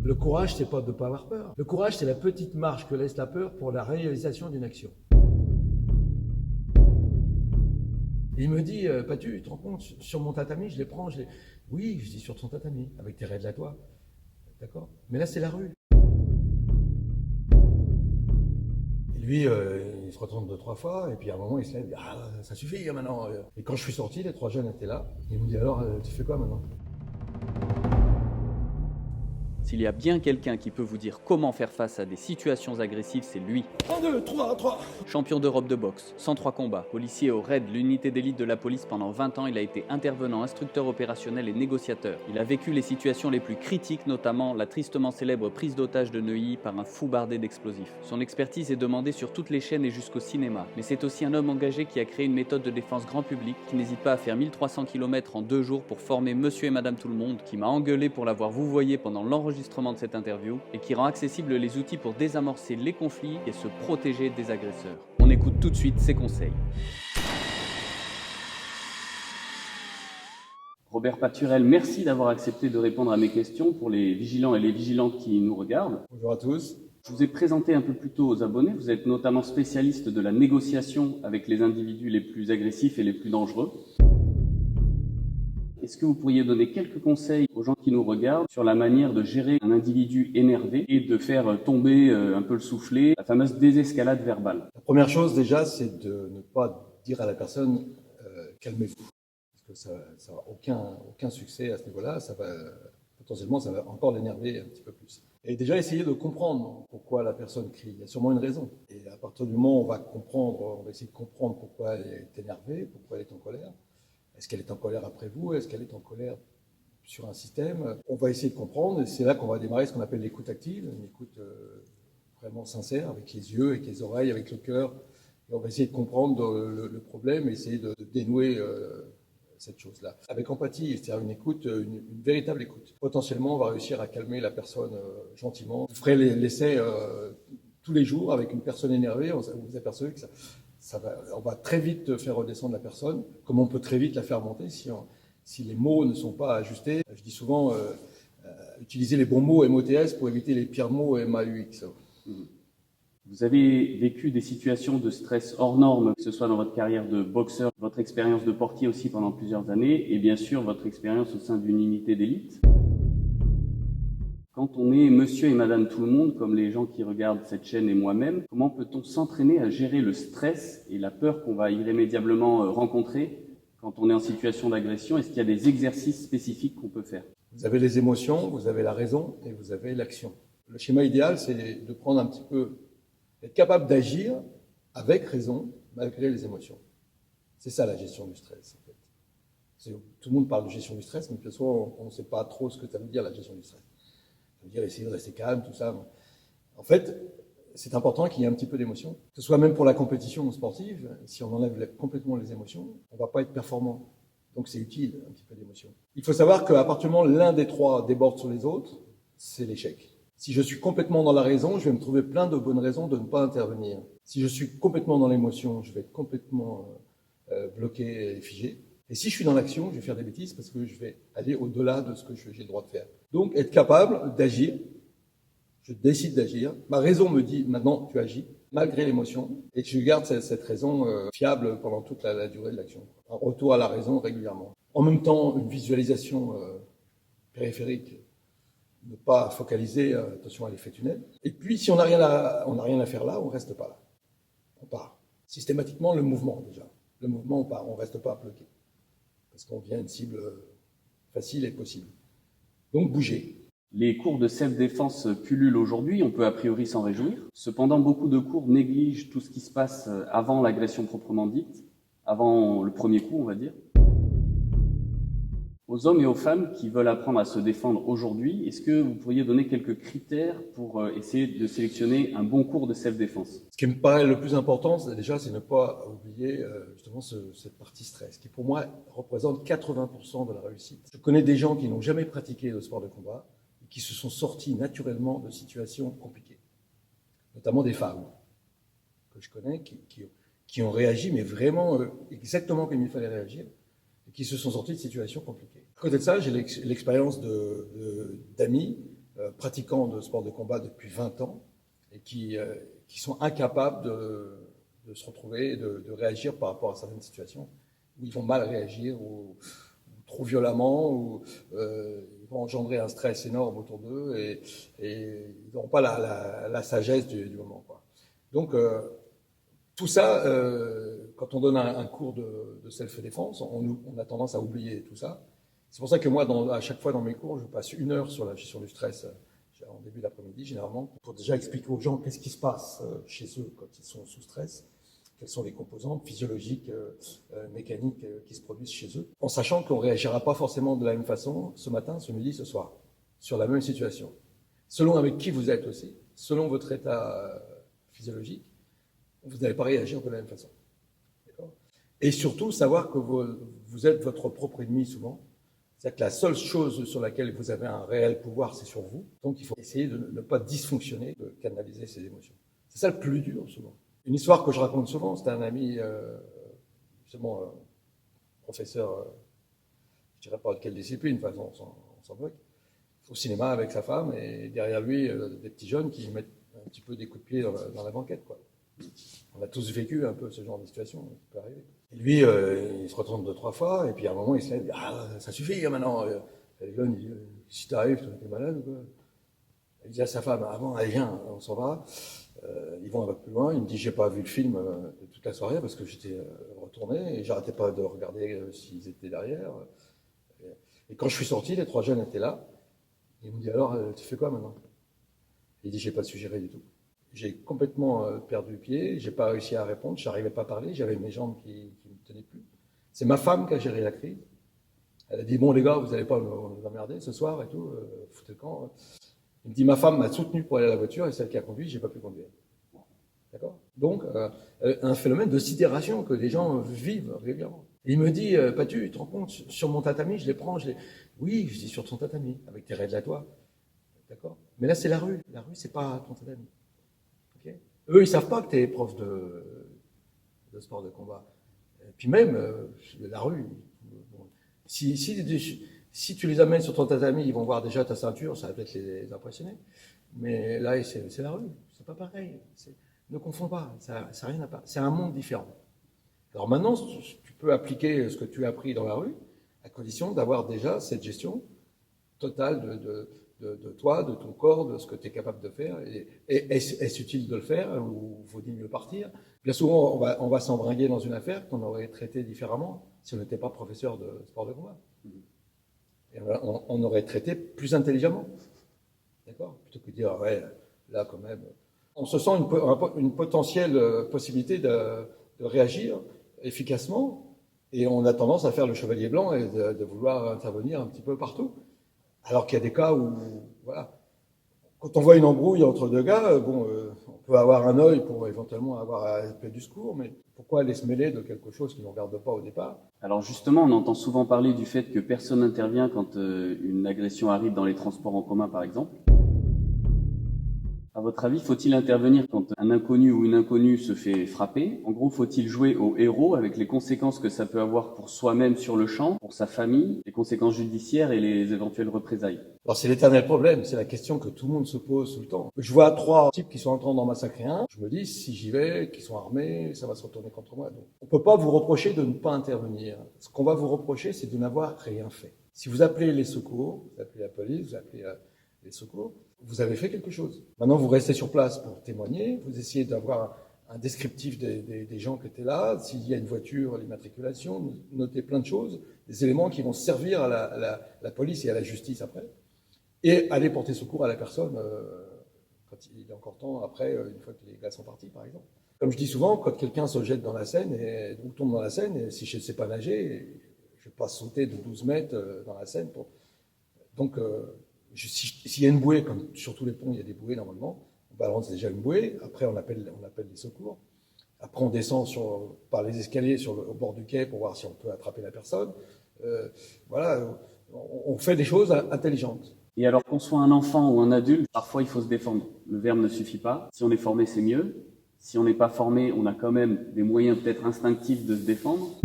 Le courage, c'est pas de ne pas avoir peur. Le courage, c'est la petite marche que laisse la peur pour la réalisation d'une action. Il me dit, Patu, tu te rends compte, sur mon tatami, je les prends, Oui, je dis sur ton tatami, avec tes règles à toi. D'accord? Mais là, c'est la rue. Et lui, il se retourne 2-3 fois, et puis à un moment, il se lève, il dit, ah, ça suffit maintenant. Et quand je suis sorti, les 3 jeunes étaient là. Ils me dit, alors, tu fais quoi maintenant? S'il y a bien quelqu'un qui peut vous dire comment faire face à des situations agressives, c'est lui. 1, 2, 3. Champion d'Europe de boxe, 103 combats, policier au RAID, l'unité d'élite de la police pendant 20 ans, il a été intervenant, instructeur opérationnel et négociateur. Il a vécu les situations les plus critiques, notamment la tristement célèbre prise d'otage de Neuilly par un fou bardé d'explosifs. Son expertise est demandée sur toutes les chaînes et jusqu'au cinéma. Mais c'est aussi un homme engagé qui a créé une méthode de défense grand public, qui n'hésite pas à faire 1300 km en 2 jours pour former monsieur et madame tout le monde, qui m'a engueulé pour l'avoir vouvoyé pendant l'enregistrement de cette interview, et qui rend accessibles les outils pour désamorcer les conflits et se protéger des agresseurs. On écoute tout de suite ses conseils. Robert Paturel, merci d'avoir accepté de répondre à mes questions pour les vigilants et les vigilantes qui nous regardent. Bonjour à tous. Je vous ai présenté un peu plus tôt aux abonnés. Vous êtes notamment spécialiste de la négociation avec les individus les plus agressifs et les plus dangereux. Est-ce que vous pourriez donner quelques conseils aux gens qui nous regardent sur la manière de gérer un individu énervé et de faire tomber un peu le soufflet, la fameuse désescalade verbale? La première chose déjà, c'est de ne pas dire à la personne calmez-vous, parce que ça n'a aucun succès à ce niveau-là. Potentiellement, ça va encore l'énerver un petit peu plus. Et déjà, essayer de comprendre pourquoi la personne crie. Il y a sûrement une raison. Et à partir du moment où on va essayer de comprendre pourquoi elle est énervée, pourquoi elle est en colère. Est-ce qu'elle est en colère après vous? Est-ce qu'elle est en colère sur un système? On va essayer de comprendre, et c'est là qu'on va démarrer ce qu'on appelle l'écoute active, une écoute vraiment sincère, avec les yeux, avec les oreilles, avec le cœur. Et on va essayer de comprendre le problème et essayer de dénouer cette chose-là. Avec empathie, c'est-à-dire une écoute, une véritable écoute. Potentiellement, on va réussir à calmer la personne gentiment. Vous ferez l'essai tous les jours avec une personne énervée, vous apercevez que on va très vite faire redescendre la personne, comme on peut très vite la faire monter si les mots ne sont pas ajustés. Je dis souvent, utiliser les bons mots MOTS pour éviter les pires mots MAUX. Vous avez vécu des situations de stress hors normes, que ce soit dans votre carrière de boxeur, votre expérience de portier aussi pendant plusieurs années, et bien sûr votre expérience au sein d'une unité d'élite. Quand on est monsieur et madame tout le monde, comme les gens qui regardent cette chaîne et moi-même, comment peut-on s'entraîner à gérer le stress et la peur qu'on va irrémédiablement rencontrer quand on est en situation d'agression? Est-ce qu'il y a des exercices spécifiques qu'on peut faire? Vous avez les émotions, vous avez la raison et vous avez l'action. Le schéma idéal, c'est de prendre un petit peu, être capable d'agir avec raison, malgré les émotions. C'est ça la gestion du stress, en fait. Tout le monde parle de gestion du stress, mais de toute façon, on ne sait pas trop ce que ça veut dire, la gestion du stress. Ça veut dire essayer de rester calme, tout ça. En fait, c'est important qu'il y ait un petit peu d'émotion. Que ce soit même pour la compétition sportive, si on enlève complètement les émotions, on ne va pas être performant. Donc c'est utile, un petit peu d'émotion. Il faut savoir qu'à partir du moment où l'un des trois déborde sur les autres, c'est l'échec. Si je suis complètement dans la raison, je vais me trouver plein de bonnes raisons de ne pas intervenir. Si je suis complètement dans l'émotion, je vais être complètement bloqué et figé. Et si je suis dans l'action, je vais faire des bêtises parce que je vais aller au-delà de ce que j'ai le droit de faire. Donc, être capable d'agir. Je décide d'agir. Ma raison me dit, maintenant, tu agis, malgré l'émotion. Et je garde cette raison fiable pendant toute la durée de l'action. Un retour à la raison régulièrement. En même temps, une visualisation périphérique. Ne pas focaliser, attention à l'effet tunnel. Et puis, si on n'a rien à faire là, on ne reste pas là. On part. Systématiquement, le mouvement, déjà. Le mouvement, on part. On ne reste pas bloqué. Parce qu'on vient une cible facile et possible. Donc, bouger. Les cours de self-défense pullulent aujourd'hui, on peut a priori s'en réjouir. Cependant, beaucoup de cours négligent tout ce qui se passe avant l'agression proprement dite, avant le premier coup, on va dire. Aux hommes et aux femmes qui veulent apprendre à se défendre aujourd'hui, est-ce que vous pourriez donner quelques critères pour essayer de sélectionner un bon cours de self-défense? Ce qui me paraît le plus important, déjà, c'est ne pas oublier justement cette partie stress, qui pour moi représente 80% de la réussite. Je connais des gens qui n'ont jamais pratiqué de sport de combat et qui se sont sortis naturellement de situations compliquées, notamment des femmes que je connais qui ont réagi, mais vraiment exactement comme il fallait réagir, et qui se sont sortis de situations compliquées. À côté de ça, j'ai l'expérience d'amis pratiquants de sport de combat depuis 20 ans et qui sont incapables de se retrouver, de réagir par rapport à certaines situations où ils vont mal réagir ou trop violemment, ou ils vont engendrer un stress énorme autour d'eux et ils n'auront pas la sagesse du moment, quoi. Donc, tout ça, quand on donne un cours de self-défense, on a tendance à oublier tout ça. C'est pour ça que moi, à chaque fois dans mes cours, je passe 1 heure sur la gestion du stress en début d'après-midi, généralement, pour déjà expliquer aux gens qu'est-ce qui se passe chez eux quand ils sont sous stress, quelles sont les composantes physiologiques, mécaniques qui se produisent chez eux, en sachant qu'on ne réagira pas forcément de la même façon ce matin, ce midi, ce soir, sur la même situation. Selon avec qui vous êtes aussi, selon votre état physiologique, vous n'allez pas réagir de la même façon. D'accord ? Et surtout, savoir que vous êtes votre propre ennemi souvent. C'est-à-dire que la seule chose sur laquelle vous avez un réel pouvoir, c'est sur vous. Donc il faut essayer de ne pas dysfonctionner, de canaliser ses émotions. C'est ça le plus dur souvent. Une histoire que je raconte souvent, c'était un ami, justement, professeur, je ne dirais pas de quelle discipline, de toute façon on s'en moque, au cinéma avec sa femme, et derrière lui, des petits jeunes qui mettent un petit peu des coups de pied dans la banquette, quoi. On a tous vécu un peu ce genre de situation qui peut arriver. Et lui, il se retourne 2-3 fois, et puis à un moment, il se lève, il dit « Ah, ça suffit maintenant !» Et le jeune, il dit « Si t'arrives, t'es malade ou quoi ?» Il dit à sa femme « Avant, allez, viens, on s'en va. » Ils vont un peu plus loin. Il me dit « J'ai pas vu le film de toute la soirée parce que j'étais retourné et j'arrêtais pas de regarder s'ils étaient derrière. » Et quand je suis sorti, les 3 jeunes étaient là. Il me dit « Alors, tu fais quoi maintenant ?» Il dit « J'ai pas suggéré du tout. » J'ai complètement perdu pied, j'ai pas réussi à répondre, je n'arrivais pas à parler, j'avais mes jambes qui ne me tenaient plus. C'est ma femme qui a géré la crise. Elle a dit « Bon les gars, vous n'allez pas nous emmerder ce soir et tout, foutez le camp. » Il me dit « Ma femme m'a soutenu pour aller à la voiture et celle qui a conduit, j'ai pas pu conduire. » D'accord ? Donc, un phénomène de sidération que les gens vivent régulièrement. Et il me dit « Patu, tu te rends compte, sur mon tatami, je les prends, Oui, je dis sur ton tatami, avec tes règles à toi. D'accord ? Mais là, c'est la rue. La rue, c'est pas ton tatami. Okay. Eux, ils savent pas que tu es prof de sport de combat. Et puis même, la rue, bon, si tu les amènes sur ton tatami, ils vont voir déjà ta ceinture, ça va peut-être les impressionner. Mais là, c'est la rue, c'est pas pareil. Ne confonds pas, ça n'a rien à voir. C'est un monde différent. Alors maintenant, tu peux appliquer ce que tu as appris dans la rue, à condition d'avoir déjà cette gestion totale de toi, de ton corps, de ce que tu es capable de faire. Est-ce utile de le faire ou faut-il mieux partir? Bien souvent, on va s'embringuer dans une affaire qu'on aurait traitée différemment si on n'était pas professeur de sport de combat. Et on aurait traité plus intelligemment. D'accord? Plutôt que de dire, ouais, là quand même. On se sent une potentielle possibilité de réagir efficacement et on a tendance à faire le chevalier blanc et de vouloir intervenir un petit peu partout. Alors qu'il y a des cas où, voilà, quand on voit une embrouille entre 2 gars, on peut avoir un œil pour éventuellement avoir un peu du secours, mais pourquoi aller se mêler de quelque chose qui ne nous regarde pas au départ? Alors justement, on entend souvent parler du fait que personne n'intervient quand une agression arrive dans les transports en commun, par exemple. À votre avis, faut-il intervenir quand un inconnu ou une inconnue se fait frapper? En gros, faut-il jouer au héros avec les conséquences que ça peut avoir pour soi-même sur le champ, pour sa famille, les conséquences judiciaires et les éventuelles représailles? Alors c'est l'éternel problème, c'est la question que tout le monde se pose tout le temps. Je vois 3 types qui sont en train d'en massacrer un, je me dis si j'y vais, qu'ils sont armés, ça va se retourner contre moi. Donc, on ne peut pas vous reprocher de ne pas intervenir. Ce qu'on va vous reprocher, c'est de n'avoir rien fait. Si vous appelez les secours, vous appelez la police, vous appelez les secours, vous avez fait quelque chose. Maintenant, vous restez sur place pour témoigner, vous essayez d'avoir un descriptif des gens qui étaient là, s'il y a une voiture, l'immatriculation, notez plein de choses, des éléments qui vont servir à la police et à la justice après, et aller porter secours à la personne quand il est encore temps après, une fois que les gars sont partis, par exemple. Comme je dis souvent, quand quelqu'un se jette dans la Seine ou tombe dans la Seine, et si je ne sais pas nager, je ne vais pas sauter de 12 mètres dans la Seine. Donc, s'il y a une bouée, comme sur tous les ponts, il y a des bouées normalement, on balance déjà une bouée, après on appelle les secours, après on descend par les escaliers au bord du quai pour voir si on peut attraper la personne. Voilà, on fait des choses intelligentes. Et alors qu'on soit un enfant ou un adulte, parfois il faut se défendre. Le verbe ne suffit pas. Si on est formé, c'est mieux. Si on n'est pas formé, on a quand même des moyens peut-être instinctifs de se défendre.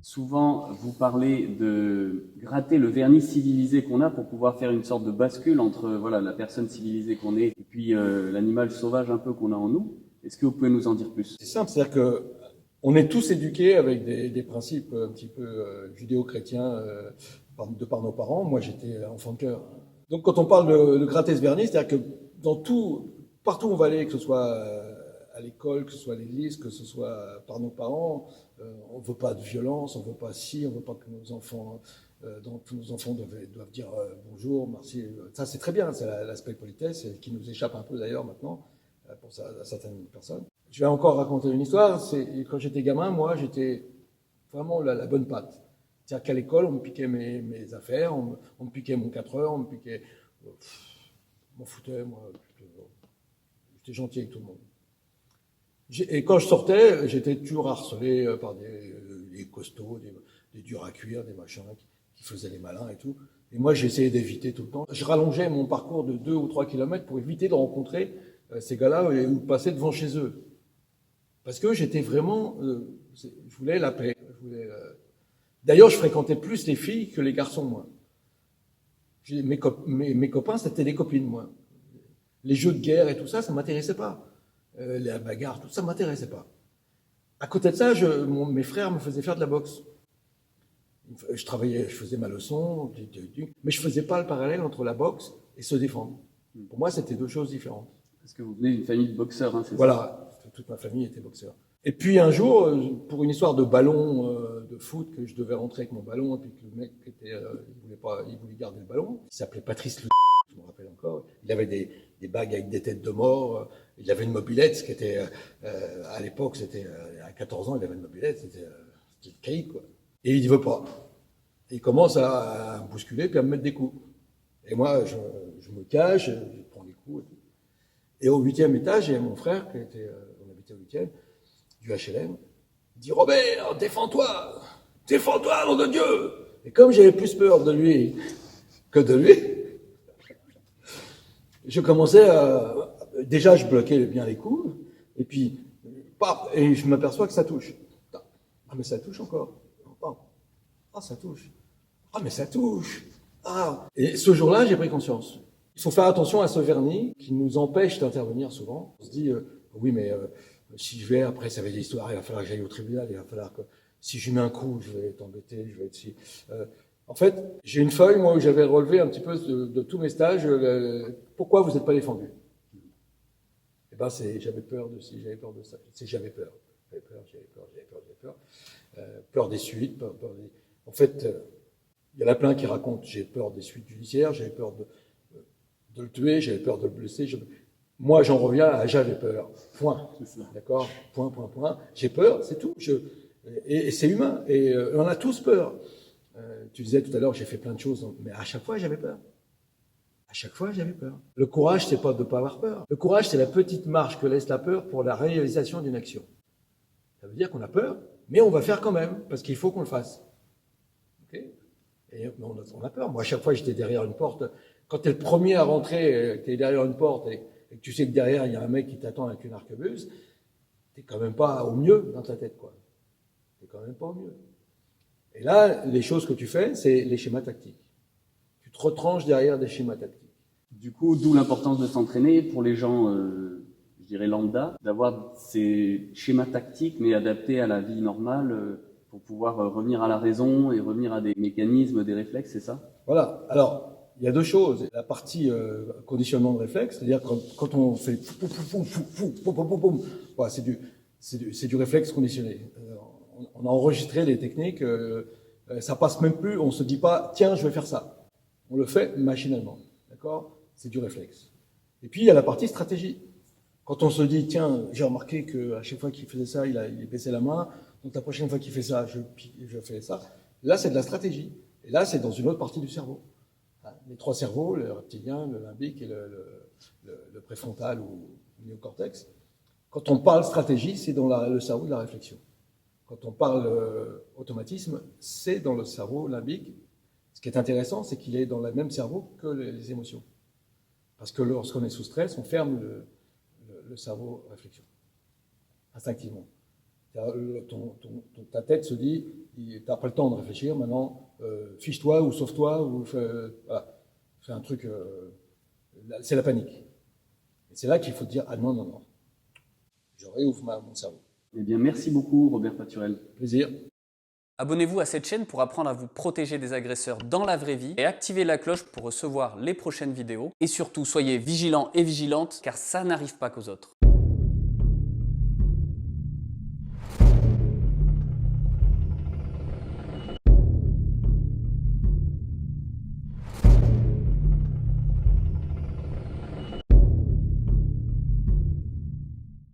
Souvent, vous parlez de gratter le vernis civilisé qu'on a pour pouvoir faire une sorte de bascule entre voilà, la personne civilisée qu'on est et puis l'animal sauvage un peu qu'on a en nous. Est-ce que vous pouvez nous en dire plus? C'est simple, c'est-à-dire que on est tous éduqués avec des principes un petit peu judéo-chrétiens de par nos parents. Moi, j'étais enfant de cœur. Donc, quand on parle de gratter ce vernis, c'est-à-dire que partout où on va aller, que ce soit à l'école, que ce soit à l'église, que ce soit par nos parents, on ne veut pas de violence, on ne veut pas on ne veut pas que nos enfants, tous nos enfants doivent dire bonjour, merci. Ça, c'est très bien, c'est l'aspect politesse qui nous échappe un peu d'ailleurs maintenant pour certaines personnes. Je vais encore raconter une histoire. Quand j'étais gamin, moi, j'étais vraiment la bonne patte. C'est-à-dire qu'à l'école, on me piquait mes affaires, on me piquait mon 4 heures, on me piquait. Je m'en foutais, moi. J'étais gentil avec tout le monde. Et quand je sortais, j'étais toujours harcelé par des costauds, des durs à cuire, des machins qui faisaient les malins et tout. Et moi, j'essayais d'éviter tout le temps. Je rallongeais mon parcours de 2 ou 3 kilomètres pour éviter de rencontrer ces gars-là ou de passer devant chez eux. Parce que j'étais vraiment... je voulais la paix. D'ailleurs, je fréquentais plus les filles que les garçons, moi. Mes copains, c'était des copines, moi. Les jeux de guerre et tout ça, ça ne m'intéressait pas. La bagarre, tout ça ne m'intéressait pas. À côté de ça, mes frères me faisaient faire de la boxe. Je travaillais, je faisais ma leçon, mais je ne faisais pas le parallèle entre la boxe et se défendre. Pour moi, c'était 2 choses différentes. Parce que vous venez d'une famille de boxeurs, hein, c'est ça? Voilà, toute ma famille était boxeur. Et puis un jour, pour une histoire de ballon de foot, que je devais rentrer avec mon ballon, et puis que le mec il voulait garder le ballon, il s'appelait Patrice Le, je me rappelle encore, il avait des bagues avec des têtes de mort, il avait une mobilette, ce qui était, à l'époque, c'était, à 14 ans, il avait une mobilette, c'était le caïd, quoi. Et il ne veut pas. Et il commence à me bousculer, puis à me mettre des coups. Et moi, je me cache, je prends des coups. Et au 8e étage, il y a mon frère, on habitait au 8e, du HLM, il dit « Robert, défends-toi, nom de Dieu !» Et comme j'avais plus peur de lui que de lui, je commençais à... Déjà, je bloquais bien les coups, et puis, paf, et je m'aperçois que ça touche. Ah, mais ça touche encore. Ah, ça touche. Ah, mais ça touche. Ah. Et ce jour-là, j'ai pris conscience. Il faut faire attention à ce vernis qui nous empêche d'intervenir souvent. On se dit, oui, mais si je vais, après, ça va être l'histoire, il va falloir que j'aille au tribunal, il va falloir que, si je mets un coup, je vais être embêté, je vais être si. En fait, j'ai une feuille, moi, où j'avais relevé un petit peu de tous mes stages, pourquoi vous n'êtes pas défendu? Eh ben, j'avais peur de ci, j'avais peur de ça. J'avais peur. Peur des suites, peur des... En fait, il y en a plein qui racontent, j'ai peur des suites judiciaires, j'avais peur de le tuer, j'avais peur de le blesser. Moi, j'en reviens à j'avais peur. Point. D'accord? Point. J'ai peur, c'est tout. Et c'est humain. Et on a tous peur. Tu disais tout à l'heure, j'ai fait plein de choses, mais à chaque fois, j'avais peur. À chaque fois, j'avais peur. Le courage, c'est pas de ne pas avoir peur. Le courage, c'est la petite marche que laisse la peur pour la réalisation d'une action. Ça veut dire qu'on a peur, mais on va faire quand même, parce qu'il faut qu'on le fasse. Okay? Et on a peur. Moi, à chaque fois, j'étais derrière une porte. Quand tu es le premier à rentrer, tu es derrière une porte et que tu sais que derrière, il y a un mec qui t'attend avec une arquebuse, tu n'es quand même pas au mieux dans ta tête, quoi. Tu n'es quand même pas au mieux. Et là, les choses que tu fais, c'est les schémas tactiques. Tu te retranches derrière des schémas tactiques. Du coup, d'où l'importance de s'entraîner pour les gens, je dirais lambda, d'avoir ces schémas tactiques, mais adaptés à la vie normale, pour pouvoir revenir à la raison et revenir à des mécanismes, des réflexes, c'est ça? Voilà. Alors, il y a 2 choses. La partie conditionnement de réflexe, c'est-à-dire quand on fait voilà, c'est du réflexe conditionné. On a enregistré les techniques, ça passe même plus, on se dit pas tiens, je vais faire ça. On le fait machinalement. D'accord? C'est du réflexe. Et puis il y a la partie stratégie. Quand on se dit tiens, j'ai remarqué qu'à chaque fois qu'il faisait ça, il baissait la main, donc la prochaine fois qu'il fait ça, je fais ça. Là, c'est de la stratégie. Et là, c'est dans une autre partie du cerveau. Les 3 cerveaux, le reptilien, le limbique et le préfrontal ou le néocortex. Quand on parle stratégie, c'est dans le cerveau de la réflexion. Quand on parle automatisme, c'est dans le cerveau limbique. Ce qui est intéressant, c'est qu'il est dans le même cerveau que les émotions. Parce que lorsqu'on est sous stress, on ferme le cerveau réflexion, instinctivement. Ta tête se dit, t'as pas le temps de réfléchir, maintenant, fiche-toi ou sauve-toi, ou voilà. Fais un truc, c'est la panique. Et c'est là qu'il faut dire, ah non, non, non, je réouvre mon cerveau. Eh bien, merci beaucoup, Robert Paturel. Plaisir. Abonnez-vous à cette chaîne pour apprendre à vous protéger des agresseurs dans la vraie vie et activez la cloche pour recevoir les prochaines vidéos. Et surtout, soyez vigilants et vigilantes car ça n'arrive pas qu'aux autres.